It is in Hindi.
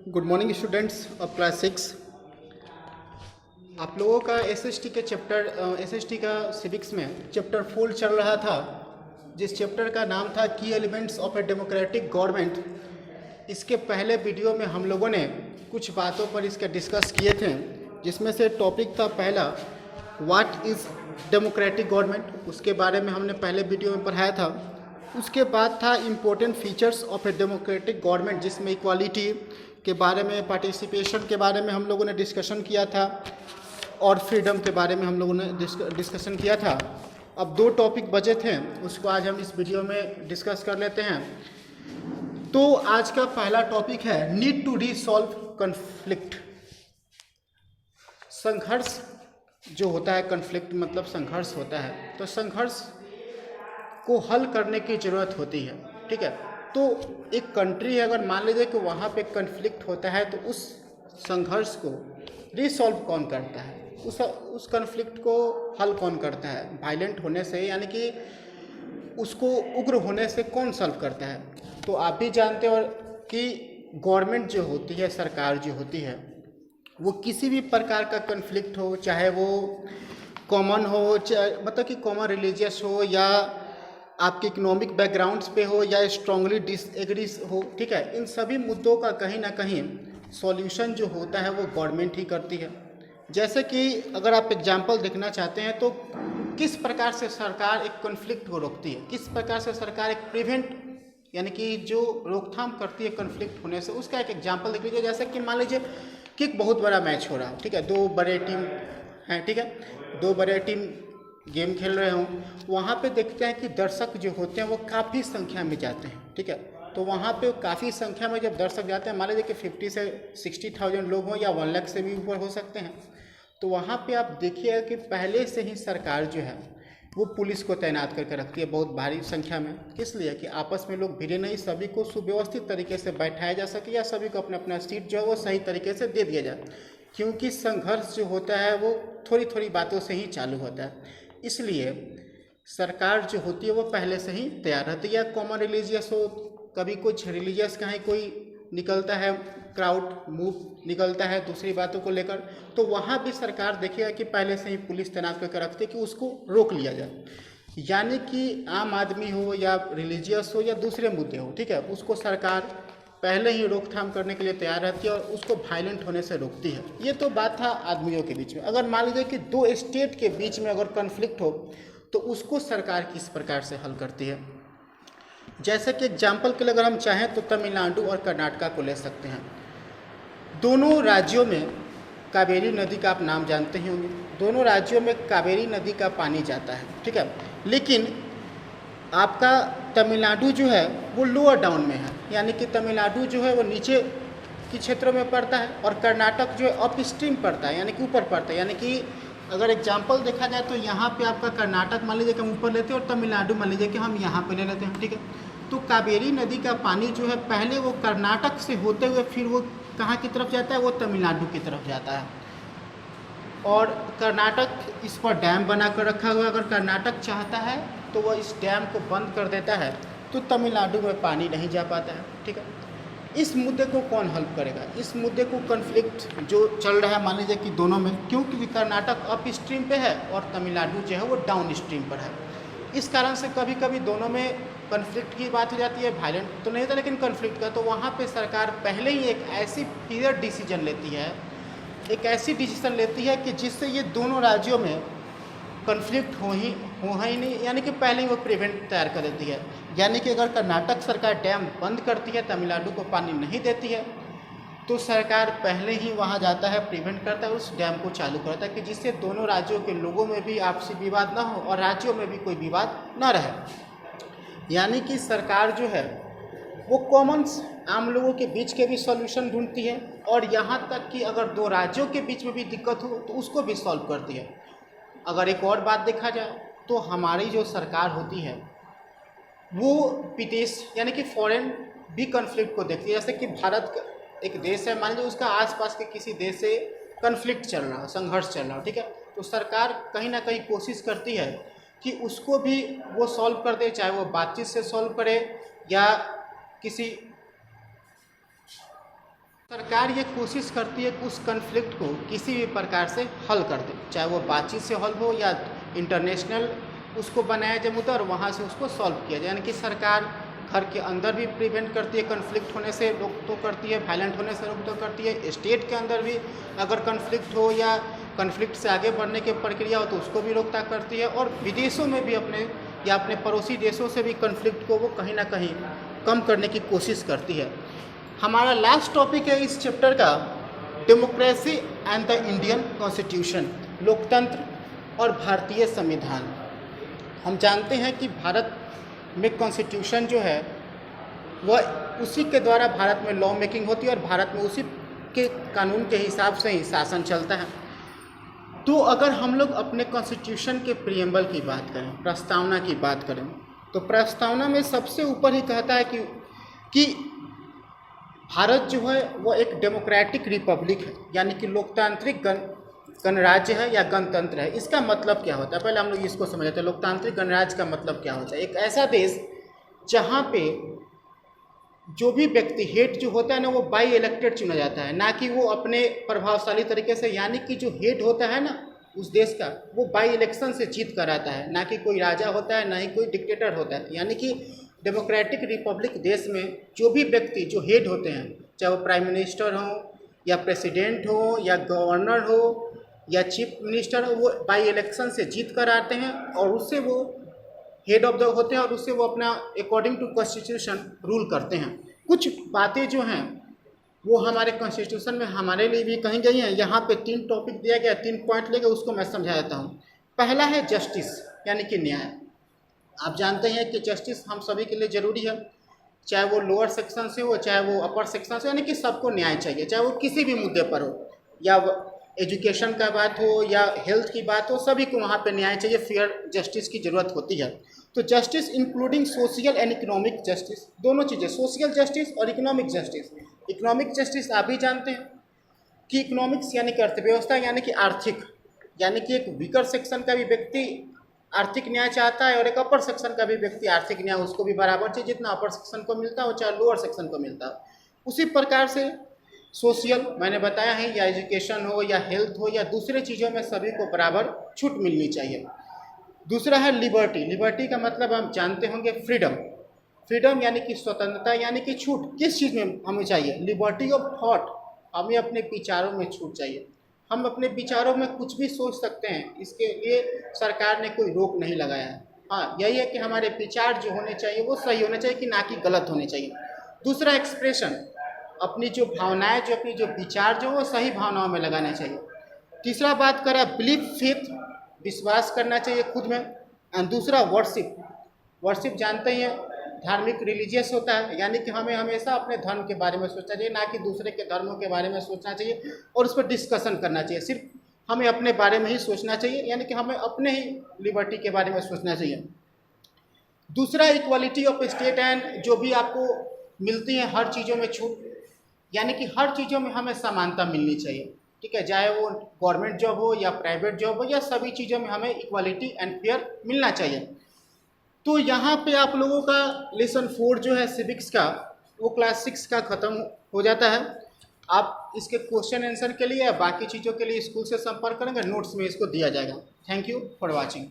Good morning students of class 6। आप लोगों का एसएसटी के चैप्टर एसएसटी का सिविक्स में चैप्टर 4 चल रहा था, जिस चैप्टर का नाम था की elements of a democratic government. इसके पहले वीडियो में हम लोगों ने कुछ बातों पर इसके डिस्कस किए थे, जिसमें से टॉपिक था पहला व्हाट इज़ डेमोक्रेटिक गवर्नमेंट। उसके बारे में हमने पहले वीडियो में पढ़ाया था। उसके बाद था important features of a democratic government, जिसमें इक्वालिटी के बारे में, पार्टिसिपेशन के बारे में हम लोगों ने डिस्कशन किया था और फ्रीडम के बारे में हम लोगों ने डिस्कशन किया था। अब दो टॉपिक बचे थे, उसको आज हम इस वीडियो में डिस्कस कर लेते हैं। तो आज का पहला टॉपिक है नीड टू रिसॉल्व कन्फ्लिक्ट। संघर्ष जो होता है, कन्फ्लिक्ट मतलब संघर्ष होता है, तो संघर्ष को हल करने की ज़रूरत होती है। ठीक है, तो एक कंट्री अगर मान लीजिए कि वहाँ पे कन्फ्लिक्ट होता है, तो उस संघर्ष को रिसॉल्व कौन करता है, उस कन्फ्लिक्ट को हल कौन करता है? वायलेंट होने से, यानी कि उसको उग्र होने से कौन सॉल्व करता है? तो आप भी जानते हो कि गवर्नमेंट जो होती है, सरकार जो होती है, वो किसी भी प्रकार का कन्फ्लिक्ट हो, चाहे वो कॉमन हो, मतलब कि कॉमन रिलीजियस हो, या आपके इकोनॉमिक बैकग्राउंड्स पे हो, या स्ट्रांगली डिसएग्री हो, ठीक है, इन सभी मुद्दों का कहीं ना कहीं सॉल्यूशन जो होता है वो गवर्नमेंट ही करती है। जैसे कि अगर आप एग्जांपल देखना चाहते हैं तो किस प्रकार से सरकार एक कॉन्फ्लिक्ट को रोकती है, किस प्रकार से सरकार एक प्रिवेंट यानी कि जो रोकथाम करती है कॉन्फ्लिक्ट होने से, उसका एक एग्जांपल देख लीजिए। जैसे कि मान लीजिए कि एक बहुत बड़ा मैच हो रहा है, ठीक है, दो बड़े टीम हैं, ठीक है, दो बड़े टीम गेम खेल रहे हों, वहाँ पे देखते हैं कि दर्शक जो होते हैं वो काफ़ी संख्या में जाते हैं। ठीक है, तो वहाँ पे काफ़ी संख्या में जब दर्शक जाते हैं, मान लीजिए कि 50 से 60,000 लोग हों या 1 लाख से भी ऊपर हो सकते हैं, तो वहाँ पे आप देखिएगा कि पहले से ही सरकार जो है वो पुलिस को तैनात करके रखती है बहुत भारी संख्या में। किस लिए? कि आपस में लोग भिड़े नहीं, सभी को सुव्यवस्थित तरीके से बैठाया जा सके, या सभी को अपना अपना सीट जो है वो सही तरीके से दे दिया जाए, क्योंकि संघर्ष जो होता है वो थोड़ी थोड़ी बातों से ही चालू होता है। इसलिए सरकार जो होती है वो पहले से ही तैयार रहती है। कॉमन रिलीजियस हो, कभी कुछ रिलीजियस का ही कोई निकलता है, क्राउड मूव निकलता है दूसरी बातों को लेकर, तो वहाँ भी सरकार देखिएगा कि पहले से ही पुलिस तैनात करके रखती है कि उसको रोक लिया जाए। यानी कि आम आदमी हो या रिलीजियस हो या दूसरे मुद्दे हो, ठीक है, उसको सरकार पहले ही रोकथाम करने के लिए तैयार रहती है और उसको वायलेंट होने से रोकती है। ये तो बात था आदमियों के बीच में। अगर मान लीजिए कि दो स्टेट के बीच में अगर कन्फ्लिक्ट हो, तो उसको सरकार किस प्रकार से हल करती है? जैसे कि एग्जाम्पल के लिए अगर हम चाहें तो तमिलनाडु और कर्नाटका को ले सकते हैं। दोनों राज्यों में कावेरी नदी का आप नाम जानते ही होंगे, दोनों राज्यों में कावेरी नदी का पानी जाता है, ठीक है, लेकिन आपका तमिलनाडु जो है वो लोअर डाउन में है, यानी कि तमिलनाडु जो है वो नीचे के क्षेत्रों में पड़ता है, और कर्नाटक जो है अप स्ट्रीम पड़ता है, यानी कि ऊपर पड़ता है। यानी कि अगर एग्जाम्पल देखा जाए तो यहाँ पे आपका कर्नाटक मान लीजिए कि हम ऊपर लेते हैं और तमिलनाडु मान लीजिए कि हम यहाँ पे ले लेते हैं, ठीक है। तो कावेरी नदी का पानी जो है पहले वो कर्नाटक से होते हुए फिर वो कहाँ की तरफ जाता है? वो तमिलनाडु की तरफ जाता है, और कर्नाटक इस पर डैम बना कर रखा हुआ है। अगर कर्नाटक चाहता है तो वह इस डैम को बंद कर देता है, तो तमिलनाडु में पानी नहीं जा पाता है, ठीक है। इस मुद्दे को कौन हल करेगा? इस मुद्दे को कन्फ्लिक्ट जो चल रहा है मान लीजिए कि दोनों में, क्योंकि कर्नाटक अप स्ट्रीम पे है और तमिलनाडु जो है वो डाउन स्ट्रीम पर है, इस कारण से कभी कभी दोनों में कन्फ्लिक्ट की बात हो जाती है। वायलेंट तो नहीं था लेकिन कन्फ्लिक्ट का, तो वहाँ पे सरकार पहले ही एक ऐसी पीरियड डिसीजन लेती है, एक ऐसी डिसीजन लेती है कि जिससे ये दोनों राज्यों में कन्फ्लिक्ट हो ही नहीं, यानी कि पहले ही वो प्रिवेंट तैयार कर देती है। यानी कि अगर कर्नाटक सरकार डैम बंद करती है, तमिलनाडु को पानी नहीं देती है, तो सरकार पहले ही वहाँ जाता है, प्रिवेंट करता है, उस डैम को चालू करता है, कि जिससे दोनों राज्यों के लोगों में भी आपसी विवाद ना हो और राज्यों में भी कोई विवाद ना रहे। यानी कि सरकार जो है वो कॉमन आम लोगों के बीच के भी सॉल्यूशन ढूंढती है, और यहाँ तक कि अगर दो राज्यों के बीच में भी दिक्कत हो तो उसको भी सॉल्व करती है। अगर एक और बात देखा जाए तो हमारी जो सरकार होती है वो विदेश यानी कि फॉरेन भी कन्फ्लिक्ट को देखती है। जैसे कि भारत एक देश है, मान लीजिए उसका आसपास के किसी देश से कन्फ्लिक्ट चल रहा, संघर्ष चल रहा, ठीक है, तो सरकार कहीं ना कहीं कोशिश करती है कि उसको भी वो सॉल्व कर दे, चाहे वो बातचीत से सॉल्व करे या किसी सरकार ये कोशिश करती है कि उस कन्फ्लिक्ट को किसी भी प्रकार से हल कर दे, चाहे वो बातचीत से हल हो या इंटरनेशनल उसको बनाया जाए मुद्दा और वहाँ से उसको सॉल्व किया जाए। यानी कि सरकार घर के अंदर भी प्रिवेंट करती है, कन्फ्लिक्ट होने से रोक तो करती है, वायलेंट होने से रोक तो करती है। स्टेट के अंदर भी अगर कन्फ्लिक्ट हो या कन्फ्लिक्ट से आगे बढ़ने की प्रक्रिया हो तो उसको भी रोकथाम करती है। और विदेशों में भी अपने या अपने पड़ोसी देशों से भी कन्फ्लिक्ट को वो कहीं ना कहीं कम करने की कोशिश करती है। हमारा लास्ट टॉपिक है इस चैप्टर का, democracy and the Indian constitution, लोकतंत्र और भारतीय संविधान। हम जानते हैं कि भारत में कॉन्स्टिट्यूशन जो है वह उसी के द्वारा भारत में लॉ मेकिंग होती है और भारत में उसी के कानून के हिसाब से ही शासन चलता है। तो अगर हम लोग अपने कॉन्स्टिट्यूशन के प्रियम्बल की बात करें, प्रस्तावना की बात करें, तो प्रस्तावना में सबसे ऊपर ही कहता है कि भारत जो है वह एक डेमोक्रेटिक रिपब्लिक है, यानी कि लोकतांत्रिक गणराज्य है या गणतंत्र है। इसका मतलब क्या होता है, पहले हम लोग इसको समझते हैं। लोकतांत्रिक गणराज्य का मतलब क्या होता है? एक ऐसा देश जहाँ पे जो भी व्यक्ति हेड जो होता है ना वो बाई इलेक्टेड चुना जाता है, ना कि वो अपने प्रभावशाली तरीके से। यानी कि जो हेड होता है ना उस देश का वो बाई इलेक्शन से जीत कर आता है, ना कि कोई राजा होता है, ना ही कोई डिक्टेटर होता है। यानी कि डेमोक्रेटिक रिपब्लिक देश में जो भी व्यक्ति जो हेड होते हैं, चाहे वो प्राइम मिनिस्टर हो या प्रेसिडेंट हो या गवर्नर हो या चीफ मिनिस्टर हो, वो बाई इलेक्शन से जीत कर आते हैं और उससे वो हेड ऑफ द होते हैं और उससे वो अपना अकॉर्डिंग टू कॉन्स्टिट्यूशन रूल करते हैं। कुछ बातें जो हैं वो हमारे कॉन्स्टिट्यूशन में हमारे लिए भी कही गई हैं। यहाँ पे 3 टॉपिक दिया गया, 3 पॉइंट लेके उसको मैं समझा देता हूँ। पहला है जस्टिस, यानी कि न्याय। आप जानते हैं कि जस्टिस हम सभी के लिए ज़रूरी है, चाहे वो लोअर सेक्शन से हो चाहे वो अपर सेक्शन से, यानी कि सबको न्याय चाहिए, चाहे वो किसी भी मुद्दे पर हो, या एजुकेशन का बात हो या हेल्थ की बात हो, सभी को वहाँ पे न्याय चाहिए। फेयर जस्टिस की ज़रूरत होती है। तो justice including social and economic justice, दोनों चीज़ें, सोशल जस्टिस और इकोनॉमिक जस्टिस। इकोनॉमिक जस्टिस आप भी जानते हैं कि इकोनॉमिक्स यानी कि अर्थव्यवस्था, यानी कि आर्थिक, यानी कि एक वीकर सेक्शन का भी व्यक्ति आर्थिक न्याय चाहता है और एक अपर सेक्शन का भी व्यक्ति आर्थिक न्याय उसको भी बराबर चाहिए, जितना अपर सेक्शन को मिलता हो चाहे लोअर सेक्शन को मिलता हो। उसी प्रकार से सोशल मैंने बताया है, या एजुकेशन हो या हेल्थ हो या दूसरे चीज़ों में सभी को बराबर छूट मिलनी चाहिए। दूसरा है लिबर्टी। लिबर्टी का मतलब हम जानते होंगे फ्रीडम। फ्रीडम यानी कि स्वतंत्रता, यानी कि छूट। किस चीज़ में हमें चाहिए? लिबर्टी ऑफ थॉट, हमें अपने विचारों में छूट चाहिए। हम अपने विचारों में कुछ भी सोच सकते हैं, इसके लिए सरकार ने कोई रोक नहीं लगाया है। हाँ, यही है कि हमारे विचार जो होने चाहिए वो सही होने चाहिए कि ना कि गलत होने चाहिए। दूसरा एक्सप्रेशन, अपनी जो भावनाएं जो अपनी जो विचार जो वो सही भावनाओं में लगाने चाहिए। तीसरा बात करें बिलीफ, फेथ, विश्वास करना चाहिए खुद में। एंड दूसरा वर्शिप। वर्शिप जानते ही हैं, धार्मिक रिलीजियस होता है, यानी कि हमें हमेशा अपने धर्म के बारे में सोचना चाहिए, ना कि दूसरे के धर्मों के बारे में सोचना चाहिए और उस पर डिस्कशन करना चाहिए। सिर्फ हमें अपने बारे में ही सोचना चाहिए, यानी कि हमें अपने ही लिबर्टी के बारे में सोचना चाहिए। दूसरा इक्वालिटी ऑफ स्टेट एंड, जो भी आपको मिलती है हर चीज़ों में छूट, यानी कि हर चीज़ों में हमें समानता मिलनी चाहिए। ठीक है, चाहे वो गवर्नमेंट जॉब हो या प्राइवेट जॉब हो, या सभी चीज़ों में हमें इक्वालिटी एंड फेयर मिलना चाहिए। तो यहाँ पे आप लोगों का लेसन 4 जो है सिविक्स का, वो क्लास 6 का ख़त्म हो जाता है। आप इसके क्वेश्चन आंसर के लिए या बाकी चीज़ों के लिए स्कूल से संपर्क करेंगे, नोट्स में इसको दिया जाएगा। Thank you for watching.